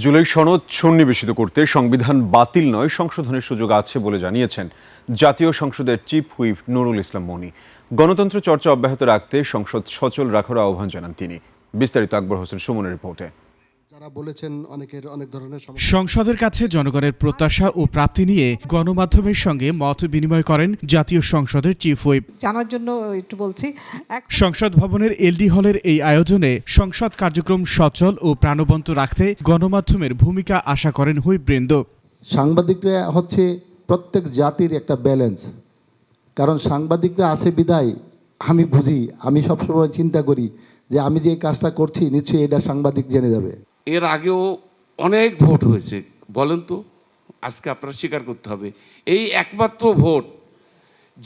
জুলাই সনদ সন্নিবেশিত করতে সংবিধান বাতিল নয়, সংশোধনের সুযোগ আছে বলে জানিয়েছেন জাতীয় সংসদের চিফ হুইপ নুরুল ইসলাম মনি। গণতন্ত্র চর্চা অব্যাহত রাখতে সংসদ সচল রাখার আহ্বান জানান তিনি। বিস্তারিত আকবর হোসেন সুমনের রিপোর্টে। যারা বলেছেন অনেক ধরনের সংসদের কাছে জনগণের প্রত্যাশা ও প্রাপ্তি নিয়ে গণমাধ্যমের সঙ্গে মত বিনিময় করেন জাতীয় সংসদের চিফ হুইপ। জানার জন্য একটু বলছি। সংসদ ভবনের এলডি হলের এই আয়োজনে সংসদ কার্যক্রম সচল ও প্রাণবন্ত রাখতে গণমাধ্যমের ভূমিকা আশা করেন হুইপবৃন্দ। সাংবাদিকরা হচ্ছে প্রত্যেক জাতির একটা ব্যালেন্স, কারণ সাংবাদিকরা আছে বিদায় আমি বুঝি, আমি সবসময় চিন্তা করি যে আমি যে কাজটা করছি নিশ্চয়ই এটা সাংবাদিক জেনে যাবে। এর আগেও অনেক ভোট হয়েছে, বলেন তো, আজকে আপনারা স্বীকার করতে হবে এই একমাত্র ভোট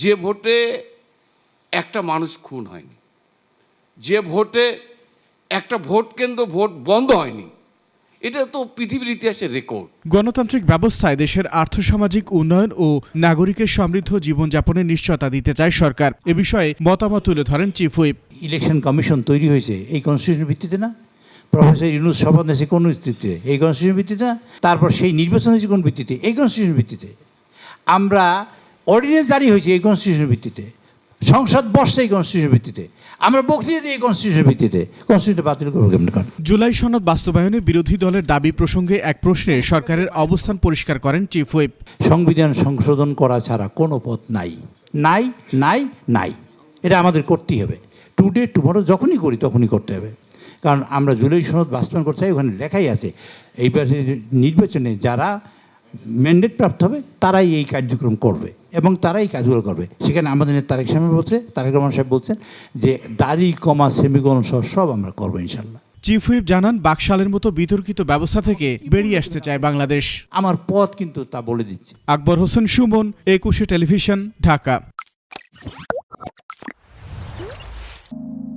যে ভোটে একটা মানুষ খুন হয়নি, যে ভোটে একটা ভোট কেন্দ্র ভোট বন্ধ হয়নি, এটা তো পৃথিবীর ইতিহাসের রেকর্ড। গণতান্ত্রিক ব্যবস্থায় দেশের আর্থসামাজিক উন্নয়ন ও নাগরিকের সমৃদ্ধ জীবনযাপনের নিশ্চয়তা দিতে চায় সরকার। এ বিষয়ে মতামত তুলে ধরেন চিফ হুইপ। ইলেকশন কমিশন তৈরি হয়েছে এই কনস্টিটিউশনের ভিত্তিতে না, প্রফেসর ইউনূস শপথ নিয়েছে কোন ভিত্তিতে? এই কনস্টিটিউশনের ভিত্তিতে না। তারপর সেই নির্বাচন হয়েছে কোন ভিত্তিতে? এই কনস্টিটিউশনের ভিত্তিতে। আমরা অর্ডিন্যান্স জারি হয়েছে এই কনস্টিটিউশনের ভিত্তিতে, সংসদ বসছে এই কনস্টিটিউশনের ভিত্তিতে, আমরা বক্তৃতা দিই এই কনস্টিটিউশনের ভিত্তিতে। কনস্টিটিউশন বাতিল করবো কেমন? জুলাই সনদ বাস্তবায়নে বিরোধী দলের দাবি প্রসঙ্গে এক প্রশ্নে সরকারের অবস্থান পরিষ্কার করেন চিফ হুইপ। সংবিধান সংশোধন করা ছাড়া কোনো পথ নাই, নাই নাই নাই, এটা আমাদের করতেই হবে। টুডে টুমরো যখনই করি তখনই করতে হবে, কারণ আমরা জুলাই সনদ বাস্তবায়ন করতে চাই। ওখানে লেখাই আছে এইবার নির্বাচনে যারা ম্যান্ডেট প্রাপ্ত হবে তারাই এই কার্যক্রম করবে এবং তারাই কাজগুলো করবে। সেখানে আমাদের নেতা তারেক রহমান সাহেব বলছেন যে দাড়ি কমা সেমিকোলন সহ সব আমরা করবো ইনশাল্লাহ। চিফ হুইপ জানান বাকশালের মতো বিতর্কিত ব্যবস্থা থেকে বেরিয়ে আসতে চায় বাংলাদেশ। আমার পথ কিন্তু তা বলে দিচ্ছি। আকবর হোসেন সুমন, 21 টেলিভিশন, ঢাকা।